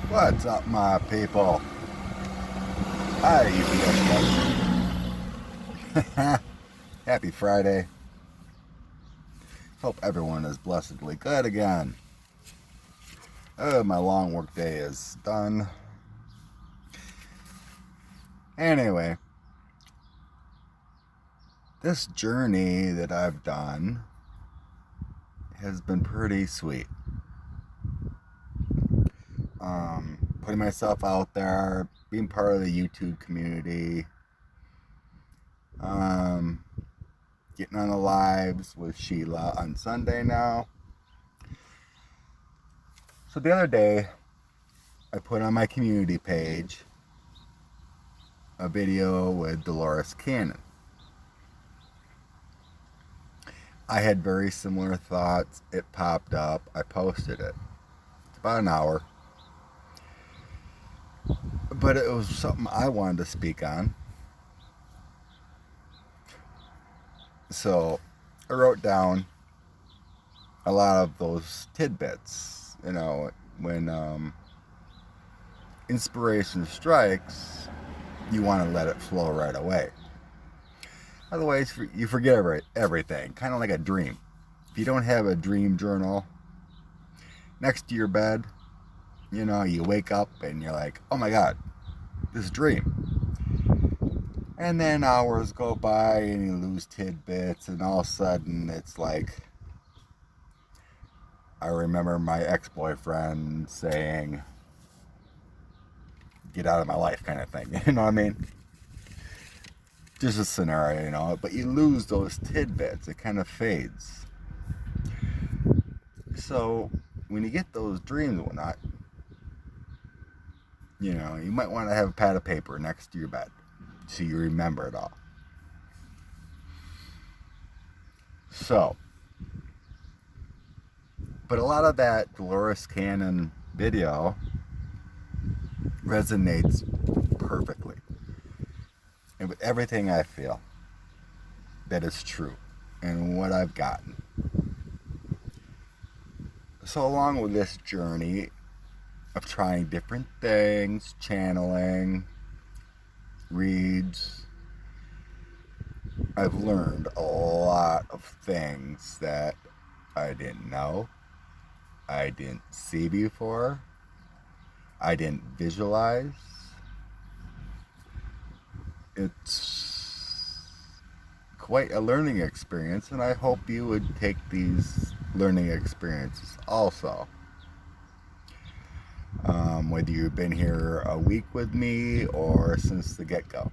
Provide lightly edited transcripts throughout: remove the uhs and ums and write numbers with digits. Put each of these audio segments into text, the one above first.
What's up, my people? Hi, UPS. Happy Friday. Hope everyone is blessedly good again. My long work day is done. Anyway, this journey that I've done has been pretty sweet. Putting myself out there, being part of the YouTube community, getting on the lives with Sheila on Sunday now. So the other day, I put on my community page a video with Dolores Cannon. I had very similar thoughts. It popped up. I posted it. It's about an hour. But it was something I wanted to speak on. So I wrote down a lot of those tidbits. You know, when inspiration strikes, you want to let it flow right away. Otherwise, you forget everything, kind of like a dream. If you don't have a dream journal next to your bed, you know, you wake up and you're like, oh my God, this dream. And then hours go by and you lose tidbits, and all of a sudden it's like, I remember my ex-boyfriend saying, get out of my life kind of thing. You know what I mean? Just a scenario, you know, but you lose those tidbits. It kind of fades. So when you get those dreams and whatnot, you know, you might want to have a pad of paper next to your bed so you remember it all. So, but a lot of that Dolores Cannon video resonates perfectly. And with everything I feel that is true and what I've gotten. So along with this journey of trying different things, channeling, reads, I've learned a lot of things that I didn't know, I didn't see before, I didn't visualize. It's quite a learning experience, and I hope you would take these learning experiences also. Whether you've been here a week with me or since the get-go.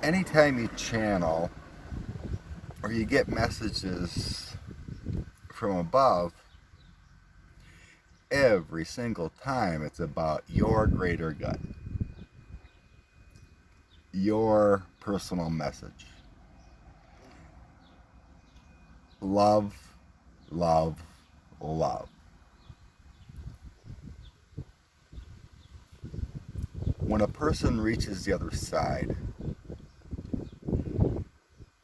Anytime you channel or you get messages from above, every single time it's about your greater good, your personal message. Love, love, love. When a person reaches the other side,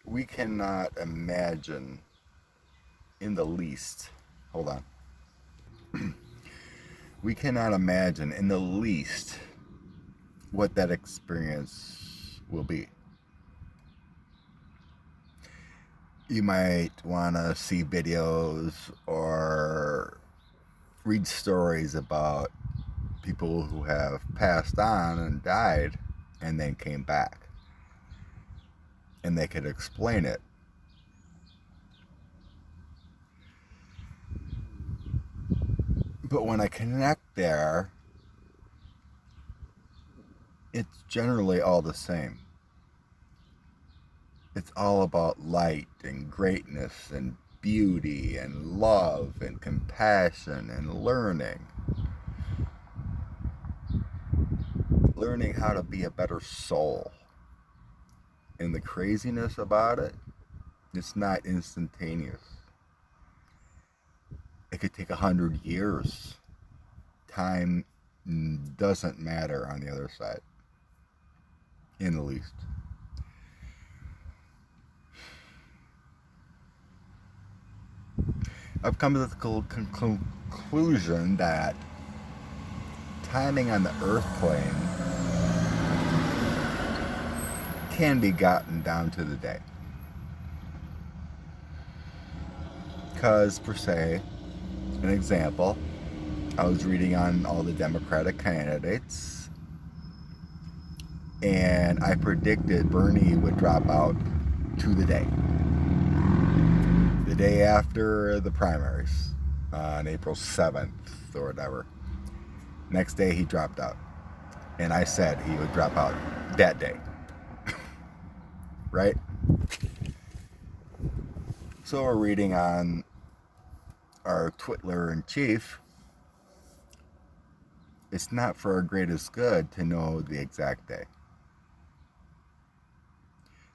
we cannot imagine in the least, hold on, we cannot imagine in the least what that experience will be. You might want to see videos or read stories about people who have passed on and died and then came back, and they could explain it. But when I connect there, it's generally all the same. It's all about light and greatness and beauty and love and compassion and learning. Learning how to be a better soul. And the craziness about it, it's not instantaneous. It could take 100 years. Time doesn't matter on the other side, in the least. I've come to the conclusion that timing on the earth plane can be gotten down to the day. Because, per se, an example, I was reading on all the Democratic candidates, and I predicted Bernie would drop out to the day. The day after the primaries, on April 7th or whatever. Next day he dropped out. And I said he would drop out that day. Right? So we're reading on our Twiddler in chief. It's not for our greatest good to know the exact day.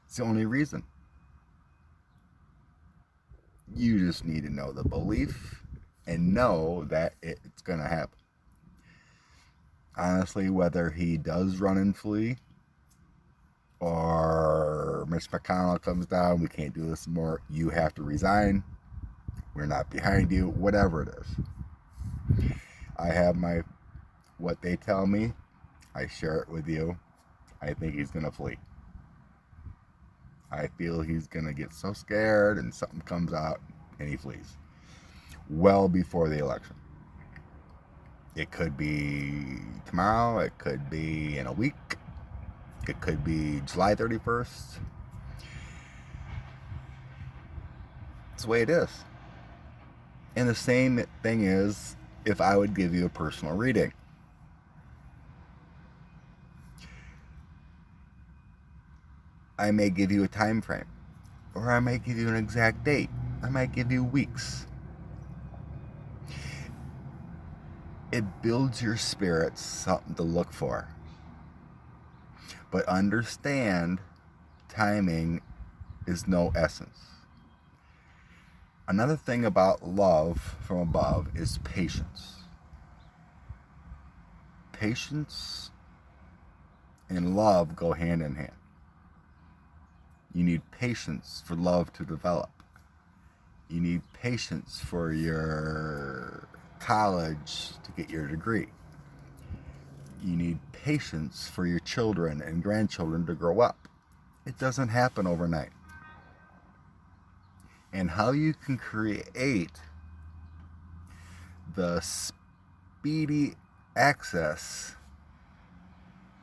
It's the only reason. You just need to know the belief and know that it's going to happen. Honestly, whether he does run and flee or Mitch McConnell comes down, we can't do this more, you have to resign, we're not behind you, whatever it is. I have what they tell me, I share it with you. I think he's going to flee. I feel he's going to get so scared and something comes out and he flees. Well before the election. It could be tomorrow. It could be in a week. It could be July 31st. It's the way it is. And the same thing is if I would give you a personal reading. I may give you a time frame, or I may give you an exact date. I might give you weeks. It builds your spirits something to look for. But understand, timing is no essence. Another thing about love from above is patience. Patience and love go hand in hand. You need patience for love to develop. You need patience for your college to get your degree. You need patience for your children and grandchildren to grow up. It doesn't happen overnight. And how you can create the speedy access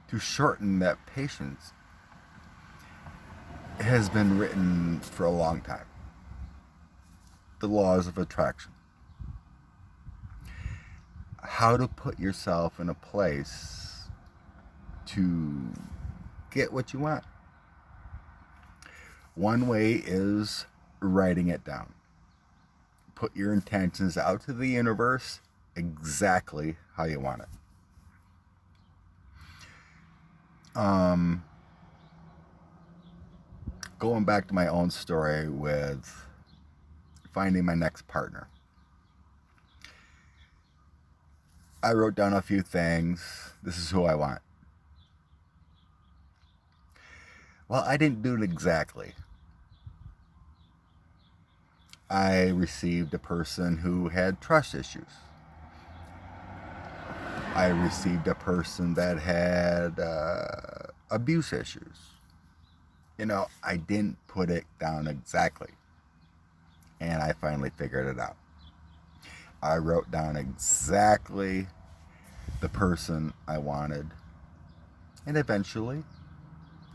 to shorten that patience has been written for a long time. The laws of attraction. How to put yourself in a place to get what you want. One way is writing it down. Put your intentions out to the universe exactly how you want it. Going back to my own story with finding my next partner. I wrote down a few things. This is who I want. Well, I didn't do it exactly. I received a person who had trust issues. I received a person that had abuse issues. I didn't put it down exactly. And I finally figured it out. I wrote down exactly the person I wanted. And eventually,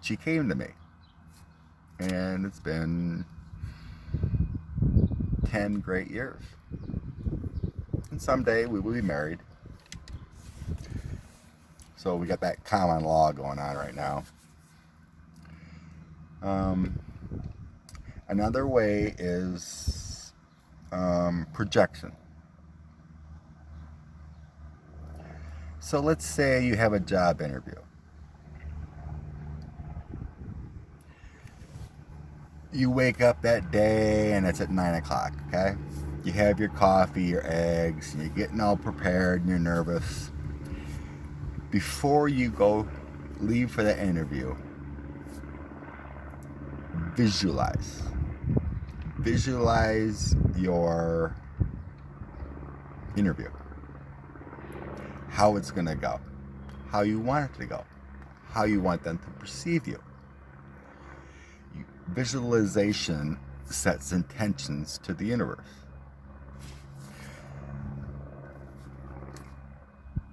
she came to me. And it's been 10 great years. And someday we will be married. So we got that common law going on right now. Another way is projection. So let's say you have a job interview. You wake up that day and it's at 9 o'clock, okay? You have your coffee, your eggs, and you're getting all prepared and you're nervous. Before you leave for the interview, visualize your interview. How it's going to go. How you want it to go. How you want them to perceive you. Visualization sets intentions to the universe.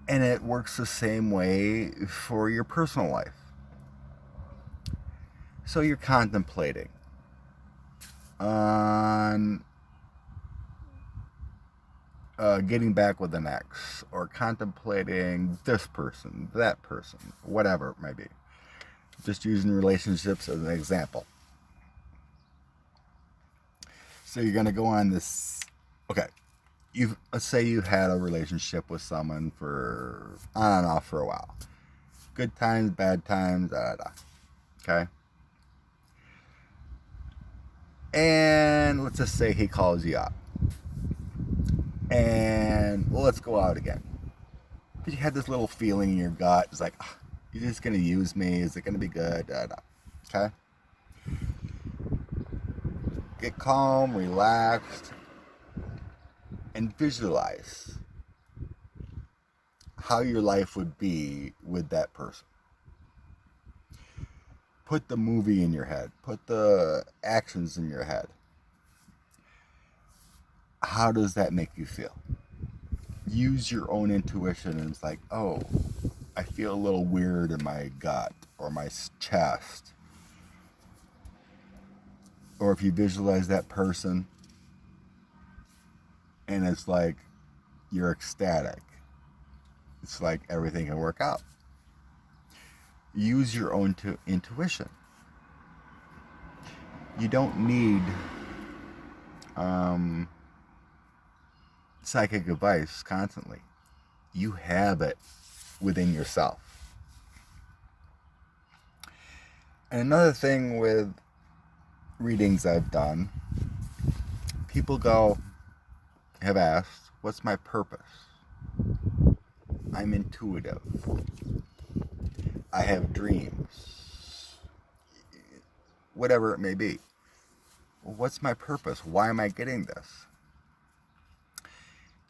And it works the same way for your personal life. So you're contemplating on getting back with an ex, or contemplating this person, that person, whatever it might be. Just using relationships as an example. So you're going to go on this, okay, let's say you had a relationship with someone for on and off for a while. Good times, bad times, okay? And let's just say he calls you up. And well, let's go out again. But you had this little feeling in your gut. It's like, oh, you're just going to use me. Is it going to be good? Okay? Get calm, relaxed, and visualize how your life would be with that person. Put the movie in your head. Put the actions in your head. How does that make you feel? Use your own intuition, and it's like, oh, I feel a little weird in my gut or my chest. Or if you visualize that person and it's like you're ecstatic, it's like everything can work out. Use your own intuition. You don't need psychic advice constantly. You have it within yourself. And another thing with readings I've done, people have asked, what's my purpose? I'm intuitive. I have dreams. Whatever it may be. Well, what's my purpose? Why am I getting this?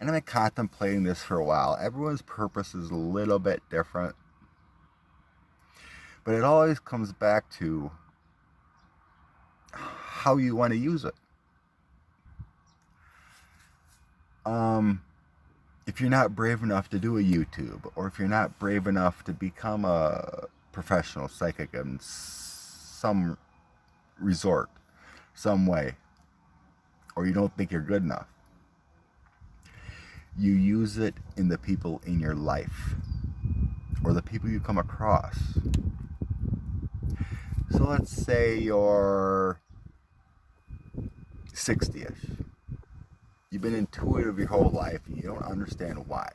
And I've been contemplating this for a while. Everyone's purpose is a little bit different. But it always comes back to how you want to use it. If you're not brave enough to do a YouTube, or if you're not brave enough to become a professional psychic in some resort, some way, or you don't think you're good enough, you use it in the people in your life, or the people you come across. So let's say you're 60-ish. You've been intuitive your whole life and you don't understand why.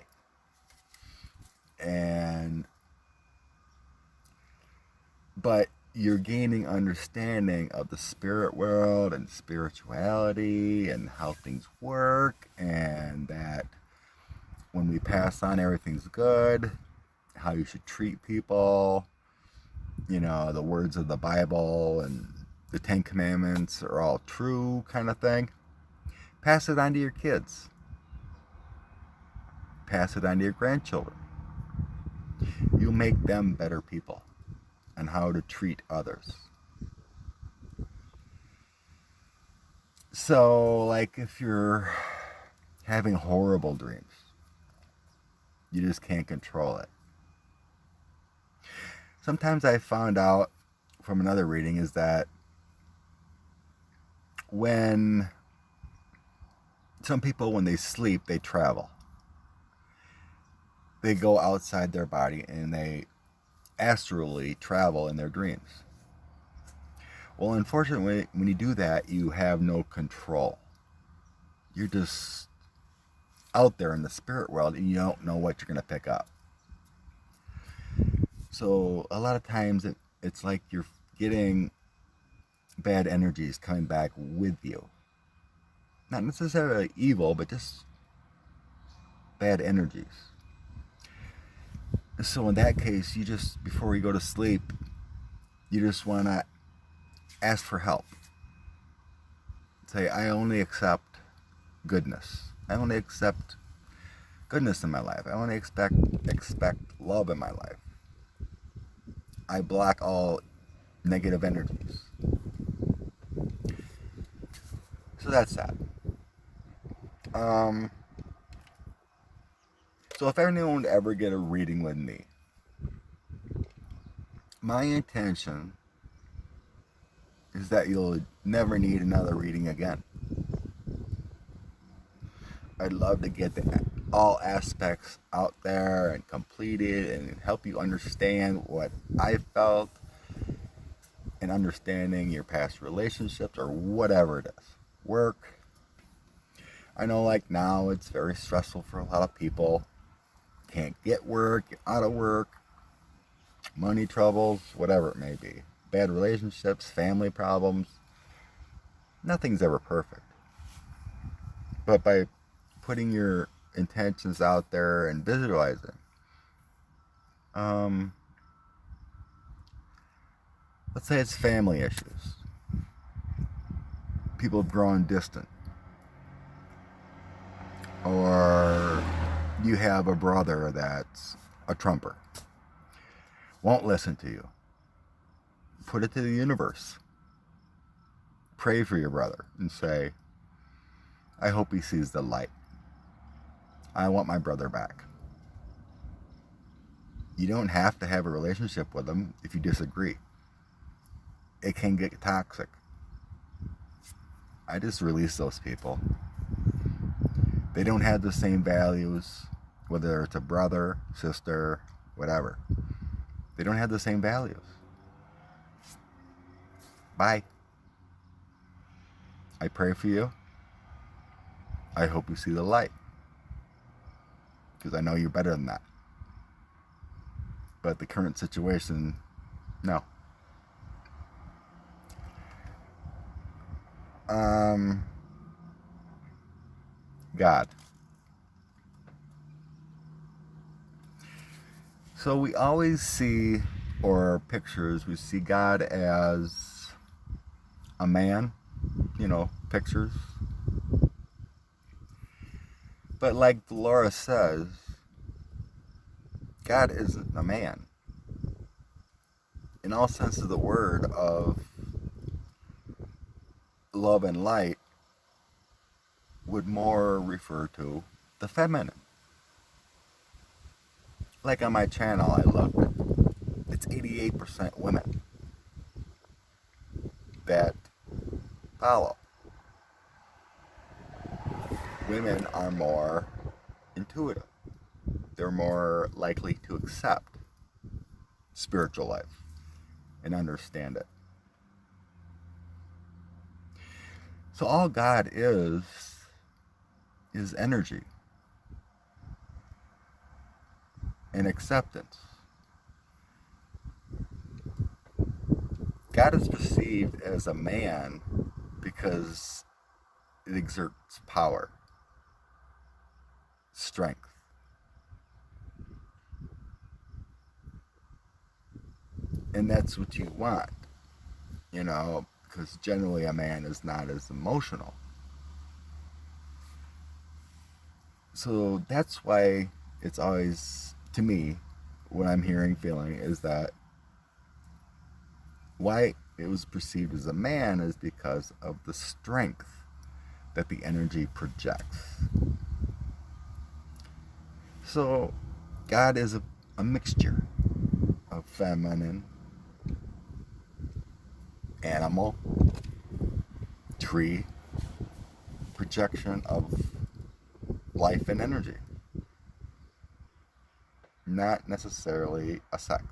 But you're gaining understanding of the spirit world and spirituality and how things work, and that when we pass on, everything's good, how you should treat people, the words of the Bible and the 10 Commandments are all true, kind of thing. Pass it on to your kids. Pass it on to your grandchildren. You'll make them better people and how to treat others. So, like, if you're having horrible dreams, you just can't control it. Sometimes I found out from another reading is that when some people, when they sleep, they travel. They go outside their body and they astrally travel in their dreams. Well, unfortunately, when you do that, you have no control. You're just out there in the spirit world and you don't know what you're going to pick up. So a lot of times it's like you're getting bad energies coming back with you. Not necessarily evil, but just bad energies. So in that case, you just, before you go to sleep, you just want to ask for help. Say, I only accept goodness. I only accept goodness in my life. I only expect love in my life. I block all negative energies. So that's that. So if anyone would ever get a reading with me, my intention is that you'll never need another reading again. I'd love to get all aspects out there and completed and help you understand what I felt and understanding your past relationships or whatever it is. Work. I know like now it's very stressful for a lot of people. Can't get work, get out of work, money troubles, whatever it may be. Bad relationships, family problems. Nothing's ever perfect. But by putting your intentions out there and visualizing, let's say it's family issues. People have grown distant. Or you have a brother that's a trumper. Won't listen to you. Put it to the universe. Pray for your brother and say, I hope he sees the light. I want my brother back. You don't have to have a relationship with him if you disagree. It can get toxic. I just release those people. They don't have the same values, whether it's a brother, sister, whatever. They don't have the same values. Bye. I pray for you. I hope you see the light. Because I know you're better than that. But the current situation, no. God. So we always see, or pictures, we see God as a man, pictures. But like Dolores says, God isn't a man. In all sense of the word of love and light would more refer to the feminine. Like on my channel, I looked at it's 88% women that follow. Women are more intuitive. They're more likely to accept spiritual life and understand it. So all God is energy and acceptance. God is perceived as a man because it exerts power, strength. And that's what you want, because generally a man is not as emotional. So that's why it's always, to me, what I'm hearing, feeling, is that why it was perceived as a man is because of the strength that the energy projects. So God is a mixture of feminine, animal, tree, projection of life and energy. Not necessarily a sex.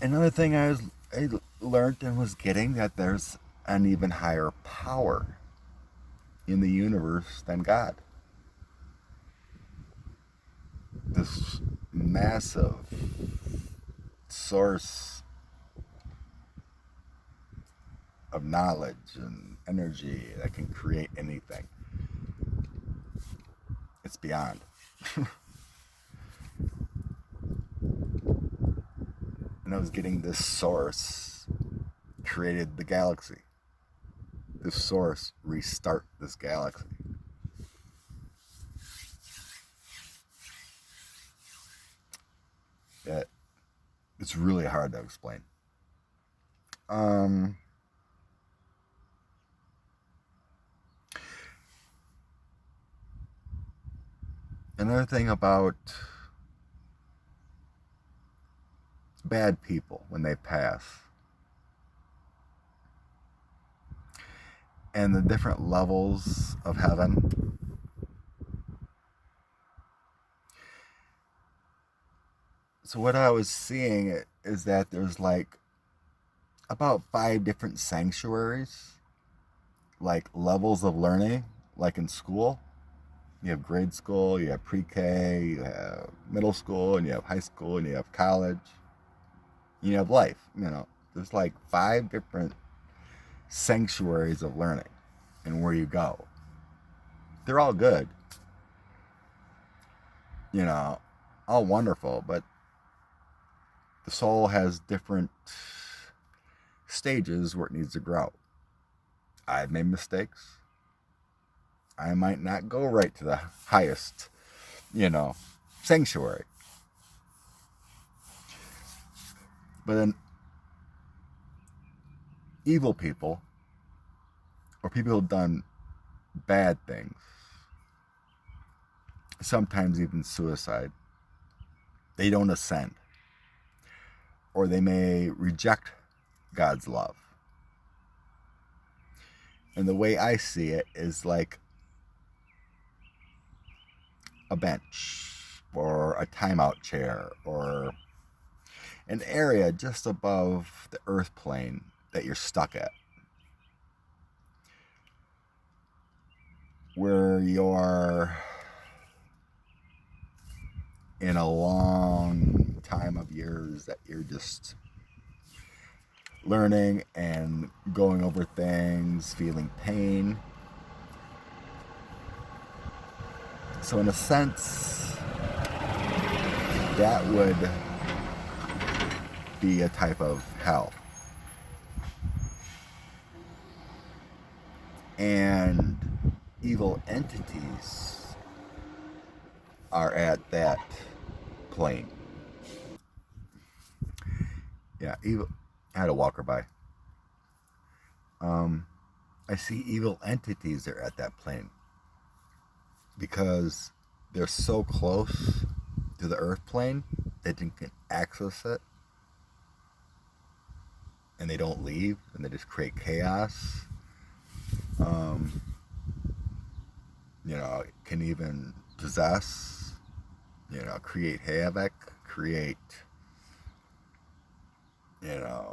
Another thing I learned and was getting, that there's an even higher power in the universe than God. This massive source of knowledge and energy that can create anything. It's beyond. And I was getting this source created the galaxy. This source restart this galaxy. that it's really hard to explain. Another thing about bad people when they pass, and the different levels of heaven. So what I was seeing is that there's like about 5 different sanctuaries, like levels of learning, like in school. You have grade school, you have pre-K, you have middle school, and you have high school, and you have college. You have life, There's like 5 different sanctuaries of learning and where you go. They're all good, all wonderful, but the soul has different stages where it needs to grow. I've made mistakes. I might not go right to the highest, sanctuary. But then evil people, or people who've done bad things, sometimes even suicide, they don't ascend. Or they may reject God's love. And the way I see it is like a bench or a timeout chair or an area just above the earth plane that you're stuck at, where you're in a long time of years that you're just learning and going over things, feeling pain. So in a sense, that would be a type of hell. And evil entities are at that plane. Yeah, evil. I had a walker by. I see evil entities are at that plane because they're so close to the earth plane that they can access it, and they don't leave, and they just create chaos. It can even possess, create havoc, create,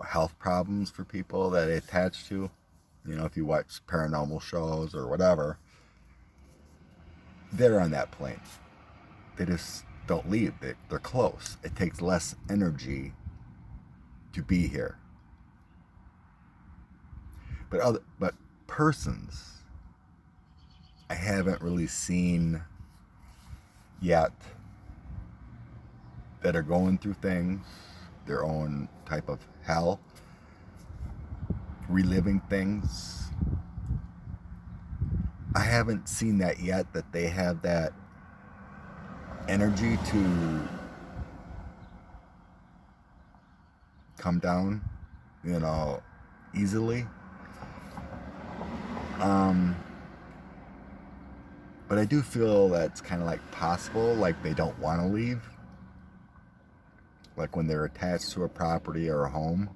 health problems for people that they attach to. If you watch paranormal shows or whatever, they're on that plane. They just don't leave. They're close. It takes less energy to be here. But persons, I haven't really seen yet that are going through things, their own type of hell, reliving things. I haven't seen that yet, that they have that energy to come down, easily. But I do feel that's kind of like possible, like they don't want to leave. Like when they're attached to a property or a home.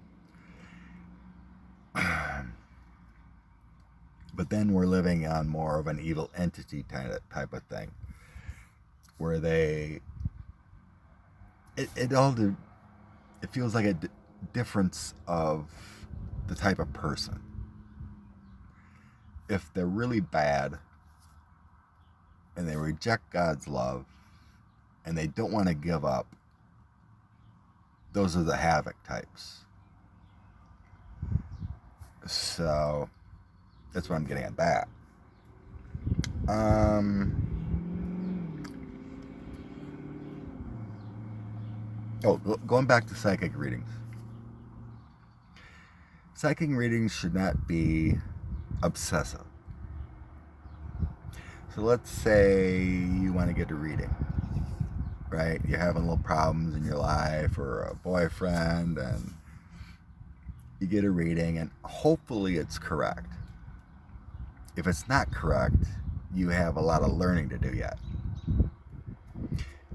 But then we're living on more of an evil entity type of thing, where it feels like a difference of the type of person. If they're really bad and they reject God's love and they don't want to give up, those are the havoc types. So that's what I'm getting at that. Going back to psychic readings. Psychic readings should not be obsessive. So let's say you want to get a reading. right? You're having little problems in your life or a boyfriend, and you get a reading, and hopefully it's correct. If it's not correct, you have a lot of learning to do yet.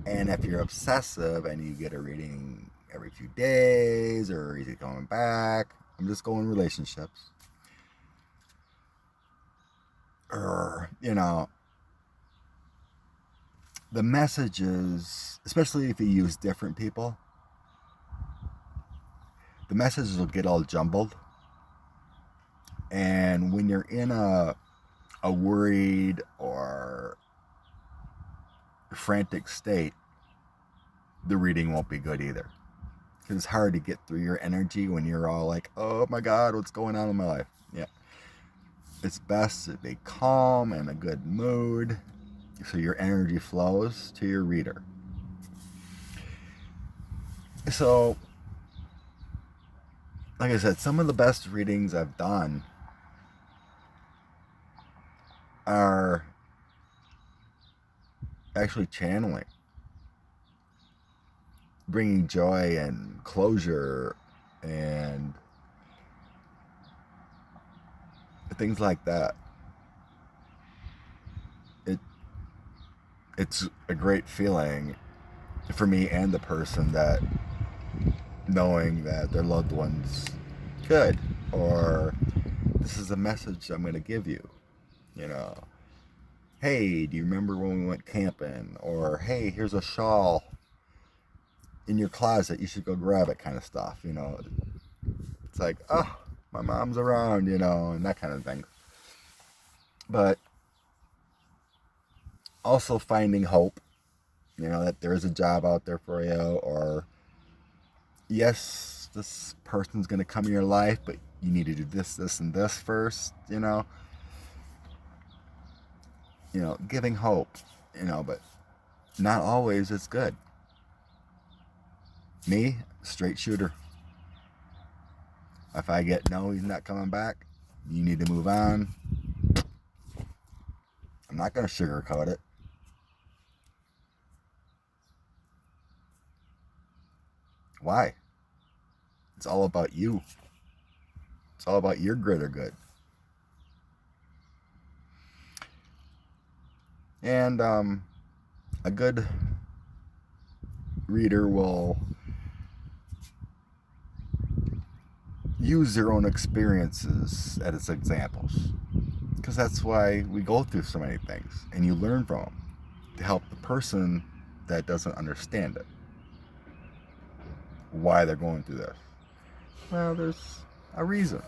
And if you're obsessive and you get a reading every few days or is it going back, I'm just going relationships. Or, the messages, especially if you use different people, the messages will get all jumbled. And when you're in a worried or frantic state, the reading won't be good either. Because it's hard to get through your energy when you're all like, oh my God, what's going on in my life? Yeah. It's best to be calm and a good mood so your energy flows to your reader. So, like I said, some of the best readings I've done are actually channeling, bringing joy and closure and things like that. It's a great feeling for me and the person, that knowing that their loved one's good, or this is a message I'm going to give you. Hey, do you remember when we went camping? Or hey, here's a shawl in your closet, you should go grab it, kind of stuff. It's like, oh, my mom's around, and that kind of thing. But also finding hope, that there is a job out there for you, or yes, this person's going to come in your life, but you need to do this, this, and this first, giving hope, but not always it's good. Me, straight shooter. If I get no, he's not coming back, you need to move on. I'm not going to sugarcoat it. Why? It's all about you. It's all about your greater good. And a good reader will use their own experiences as examples, because that's why we go through so many things, and you learn from them to help the person that doesn't understand it, why they're going through this. Well, there's a reason.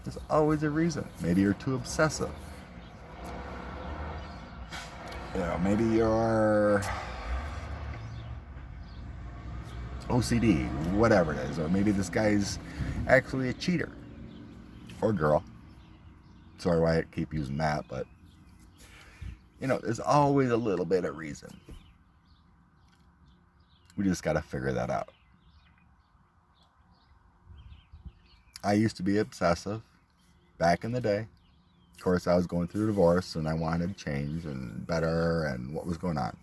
There's always a reason. Maybe you're too obsessive. Maybe you're OCD, whatever it is. Or maybe this guy's actually a cheater. Or girl. Sorry why I keep using that, but there's always a little bit of reason. We just got to figure that out. I used to be obsessive back in the day. Of course, I was going through a divorce and I wanted change and better and what was going on.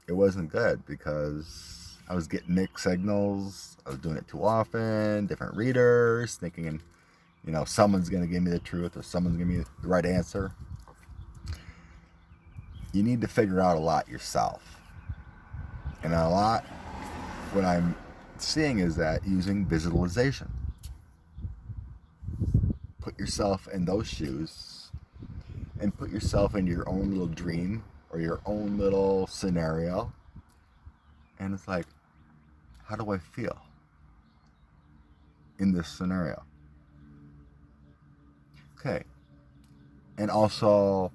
It wasn't good because I was getting mixed signals. I was doing it too often, different readers, thinking, someone's going to give me the truth or someone's going to give me the right answer. You need to figure out a lot yourself. And a lot, what I'm seeing is that using visualization. Put yourself in those shoes and put yourself in your own little dream or your own little scenario. And it's like, how do I feel in this scenario? Okay. And also,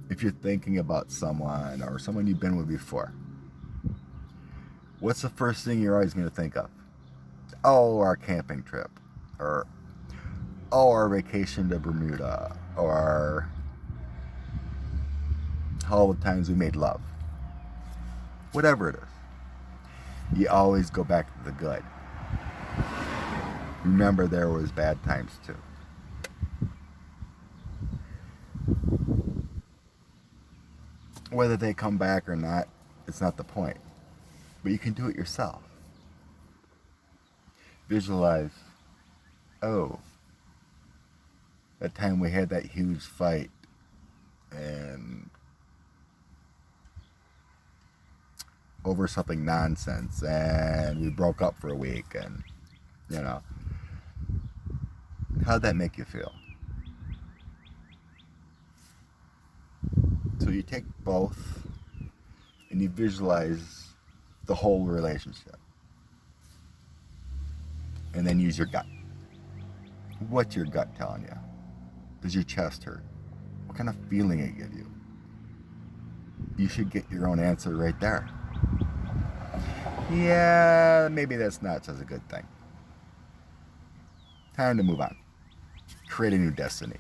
if you're thinking about someone or someone you've been with before, what's the first thing you're always going to think of? Oh, our camping trip. Or, oh, our vacation to Bermuda. Or all the times we made love. Whatever it is. You always go back to the good. Remember, there was bad times too. Whether they come back or not, it's not the point. But you can do it yourself. Visualize, oh, that time we had that huge fight and over something nonsense and we broke up for a week and, you know, how'd that make you feel? So you take both and you visualize the whole relationship. And then use your gut. What's your gut telling you? Does your chest hurt? What kind of feeling it give you? You should get your own answer right there. Yeah, maybe that's not such a good thing. Time to move on. Create a new destiny.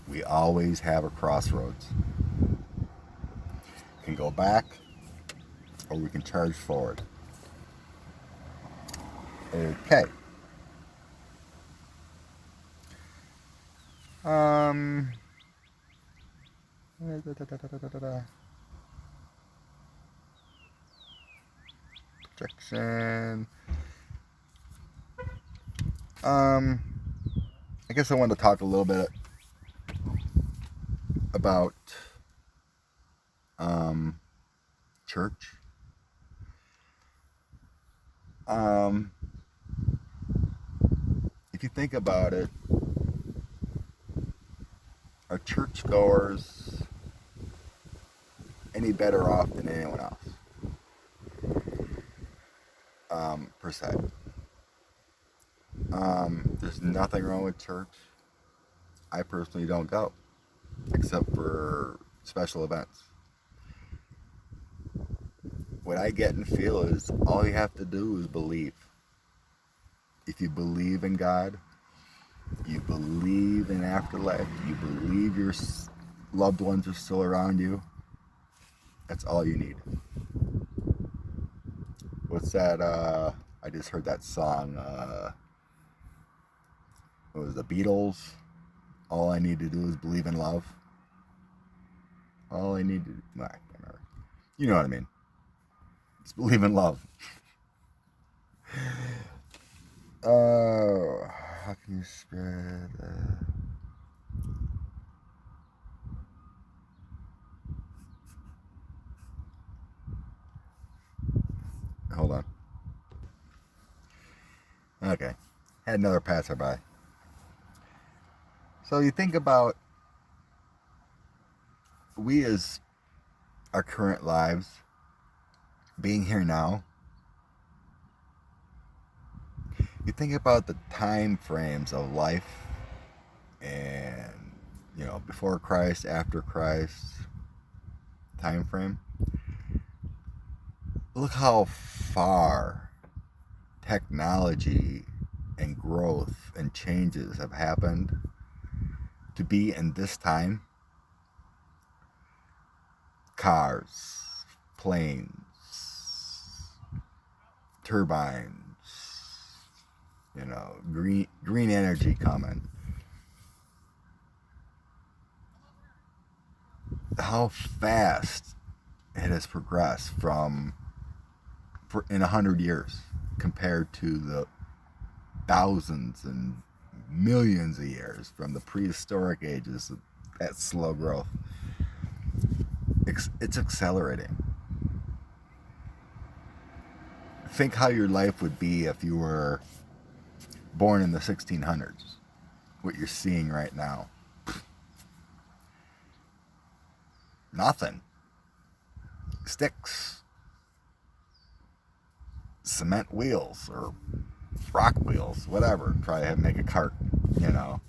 We always have a crossroads. We can go back or we can charge forward. Okay. Projection. I guess I wanted to talk a little bit about church. If you think about it, are churchgoers any better off than anyone else? Per se. There's nothing wrong with church. I personally don't go, except for special events. What I get and feel is all you have to do is believe. If you believe in God, you believe in afterlife, you believe your loved ones are still around you, that's all you need. What's that? I just heard that song. It was the Beatles. All I need to do is believe in love. All I need to... I can't remember. You know what I mean. Just believe in love. Oh, how can you spread... Hold on. Okay. Had another passerby. So you think about we as our current lives, being here now, you think about the time frames of life and, you know, before Christ, after Christ time frame. Look how far technology and growth and changes have happened to be in this time. Cars, planes, turbines, you know, green energy coming. How fast it has progressed in 100 years compared to the thousands and millions of years from the prehistoric ages of that slow growth. It's accelerating. Think how your life would be if you were born in the 1600s. What you're seeing right now. Nothing. Sticks. Cement wheels or rock wheels, whatever. Try to make a cart, you know.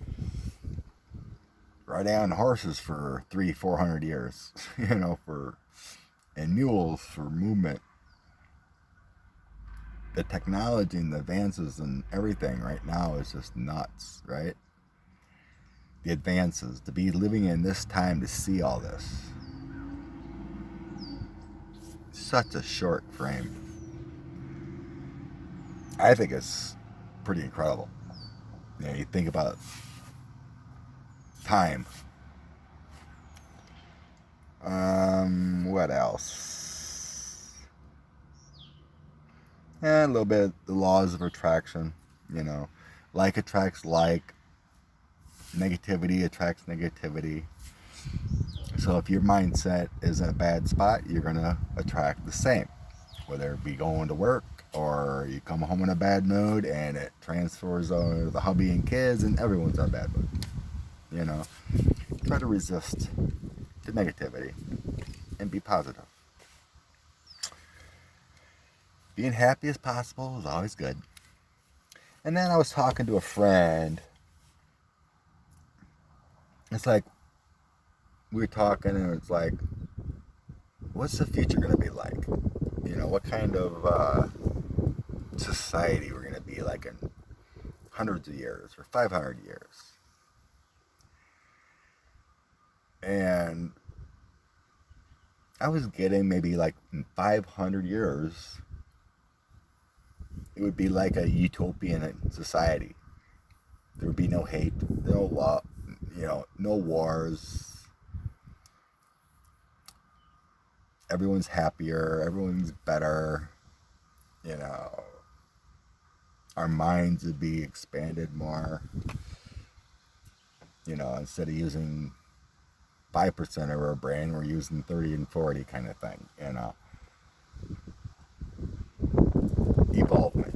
Riding on horses for 300-400 years, you know, and mules for movement. The technology and the advances and everything right now is just nuts, right? The advances, to be living in this time to see all this. Such a short frame. I think it's pretty incredible. You know, you think about time. What else? A little bit of the laws of attraction, you know. Like attracts like, negativity attracts negativity. So if your mindset is in a bad spot, you're going to attract the same. Whether it be going to work or you come home in a bad mood and it transfers over to the hubby and kids and everyone's in a bad mood. You know, try to resist the negativity and be positive. Being happy as possible is always good. And then I was talking to a friend. It's like, we were talking and it's like, what's the future going to be like? You know, what kind of society we're going to be like in hundreds of years or 500 years? And I was getting maybe like in 500 years, it would be like a utopian society. There would be no hate, no love, you know, no wars. Everyone's happier, everyone's better, you know. Our minds would be expanded more. You know, instead of using 5% of our brain, we're using 30 and 40 kind of thing, you know. Evolvement.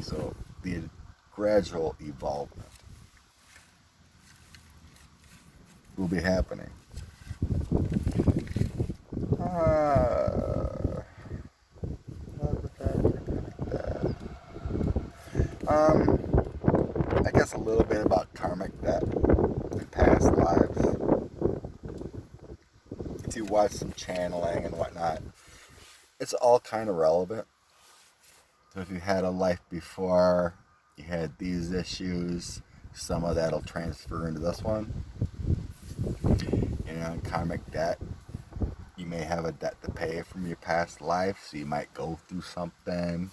So the gradual evolvement will be happening. I guess a little bit about karmic debt in past lives. If you watch some channeling and whatnot, it's all kind of relevant. So if you had a life before, you had these issues, some of that'll transfer into this one. You know, karmic debt. You may have a debt to pay from your past life, so you might go through something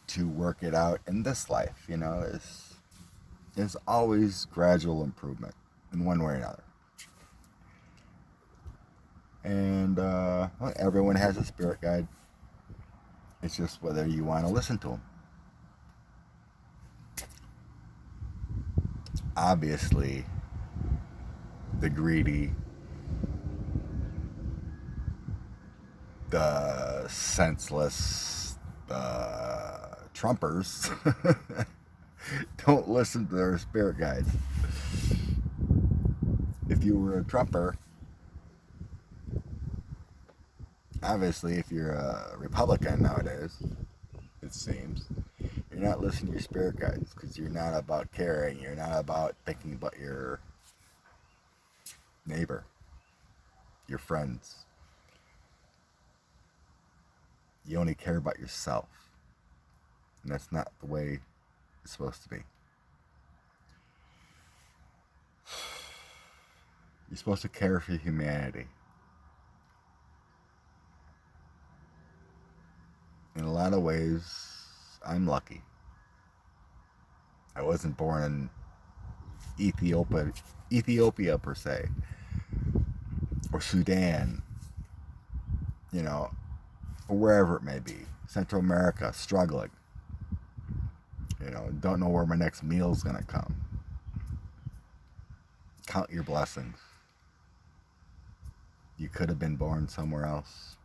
to work it out in this life. You know, it's always gradual improvement in one way or another. And well, everyone has a spirit guide. It's just whether you want to listen to them. Obviously, the greedy, the senseless, the Trumpers don't listen to their spirit guides. If you were a Trumper, obviously, if you're a Republican nowadays, it seems, you're not listening to your spirit guides because you're not about caring. You're not about thinking about your neighbor, your friends. You only care about yourself. And that's not the way it's supposed to be. You're supposed to care for humanity. In a lot of ways, I'm lucky. I wasn't born in Ethiopia per se, or Sudan, you know, or wherever it may be. Central America, struggling. You know, don't know where my next meal's gonna come. Count your blessings. You could have been born somewhere else.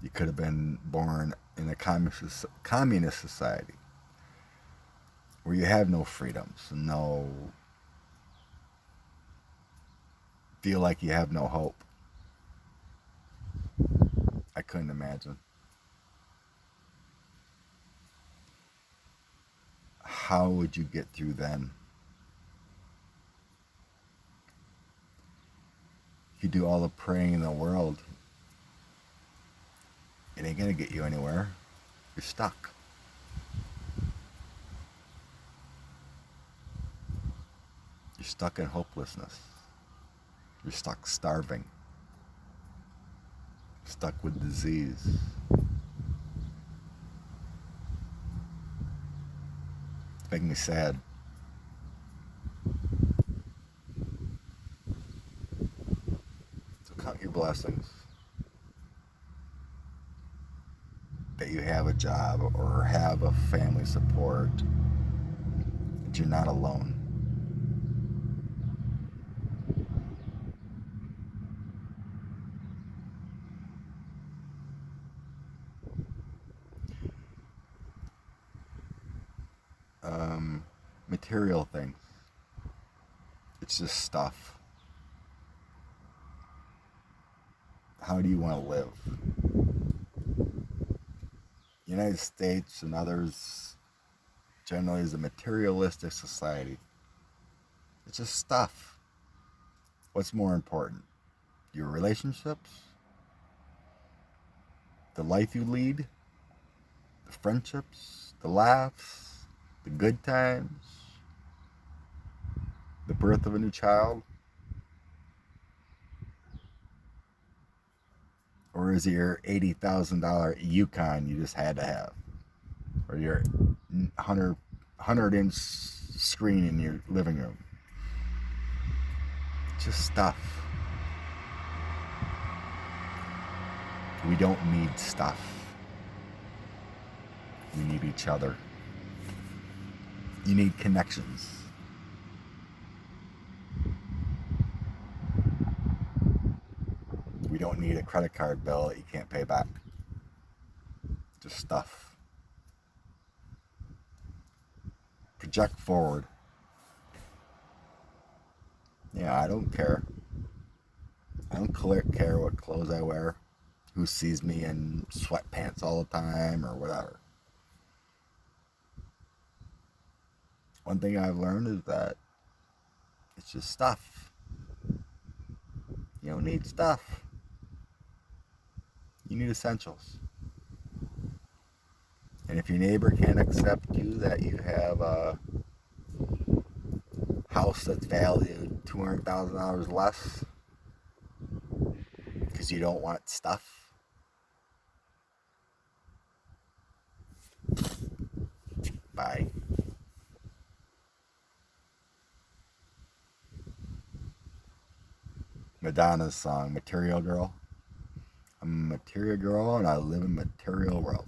You could have been born in a communist society where you have no freedoms, no, feel like you have no hope. I couldn't imagine. How would you get through then? You do all the praying in the world, it ain't gonna get you anywhere. You're stuck. You're stuck in hopelessness. You're stuck starving. Stuck with disease. It's making me sad. blessings that you have a job or have a family support, that you're not alone. Material things. It's just stuff. How do you want to live? United States and others generally is a materialistic society. It's just stuff. What's more important? Your relationships? The life you lead? The friendships? The laughs? The good times? The birth of a new child? Or is it your $80,000 Yukon you just had to have? Or your 100-inch screen in your living room? Just stuff. We don't need stuff. We need each other. You need connections. We don't need a credit card bill that you can't pay back. Just stuff. Project forward. Yeah, I don't care. I don't care what clothes I wear, who sees me in sweatpants all the time or whatever. One thing I've learned is that it's just stuff. You don't need stuff. You need essentials. And if your neighbor can't accept you, that you have a house that's valued $200,000 less because you don't want stuff, bye. Madonna's song, Material Girl. I'm a material girl and I live in a material world.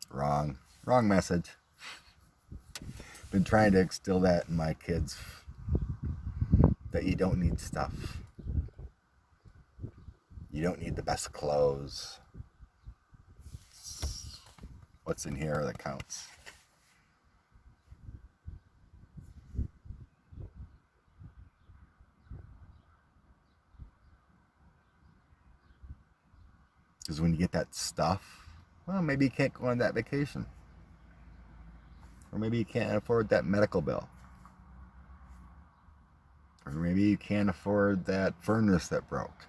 Wrong message. Been trying to instill that in my kids, that you don't need stuff. You don't need the best clothes. What's in here that counts. Because when you get that stuff, well, maybe you can't go on that vacation. Or maybe you can't afford that medical bill. Or maybe you can't afford that furnace that broke.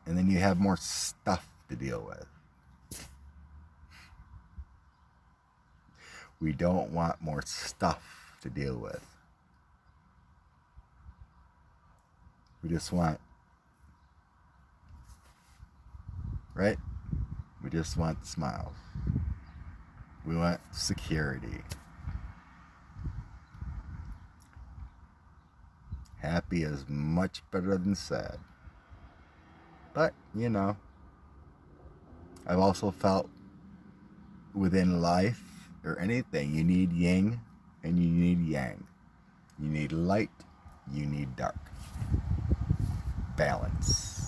And then you have more stuff to deal with. We don't want more stuff to deal with. We just want, right? We just want smiles. We want security. Happy is much better than sad. But, you know, I've also felt within life or anything, you need yin and you need yang. You need light, you need dark. Balance.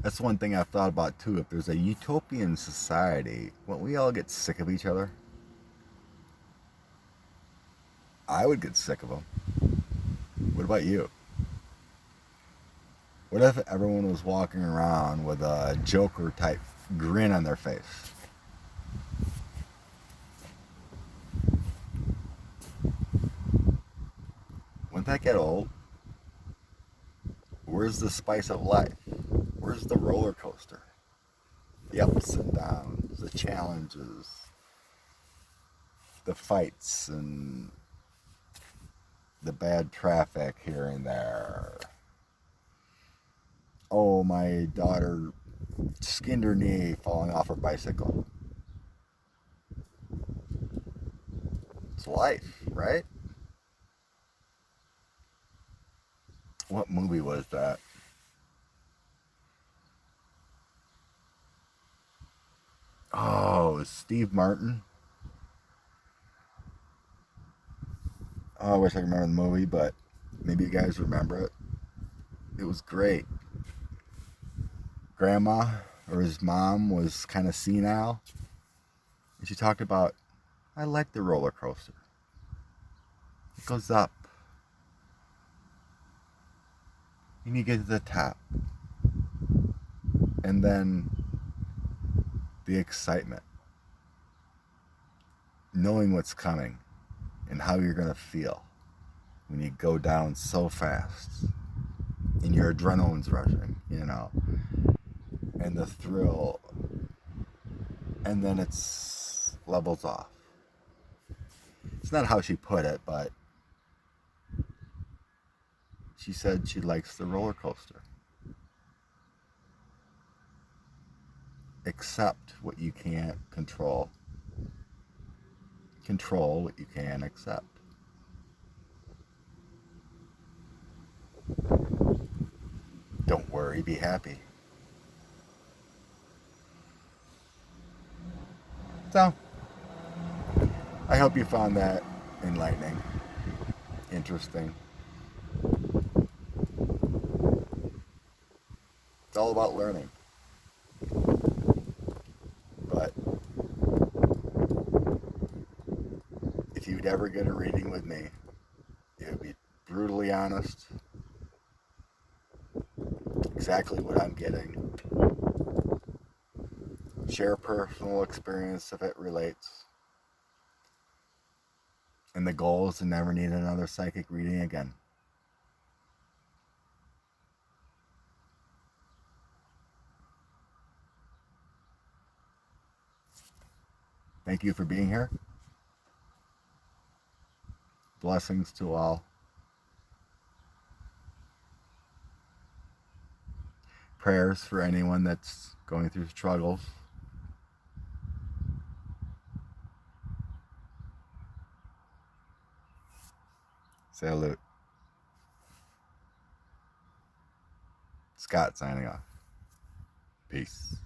That's one thing I've thought about too. If there's a utopian society, won't we all get sick of each other? I would get sick of them. What about you? What if everyone was walking around with a Joker type grin on their face? Wouldn't that get old? Where's the spice of life? Where's the roller coaster? The ups and downs, the challenges, the fights, and the bad traffic here and there. Oh, my daughter skinned her knee falling off her bicycle. It's life, right? What movie was that? Oh, it was Steve Martin. Oh, I wish I could remember the movie, but maybe you guys remember it. It was great. Grandma, or his mom, was kind of senile. And she talked about, I like the roller coaster. It goes up. And you get to the top. And then the excitement. Knowing what's coming and how you're going to feel when you go down so fast. And your adrenaline's rushing, you know. And the thrill. And then it's levels off. It's not how she put it, but she said she likes the roller coaster. Accept what you can't control. Control what you can accept. Don't worry, be happy. So, I hope you found that enlightening, interesting. It's all about learning. But if you'd ever get a reading with me, it would be brutally honest, exactly what I'm getting. Share personal experience if it relates. And the goal is to never need another psychic reading again. Thank you for being here. Blessings to all. Prayers for anyone that's going through struggles. Salute. Scott signing off. Peace.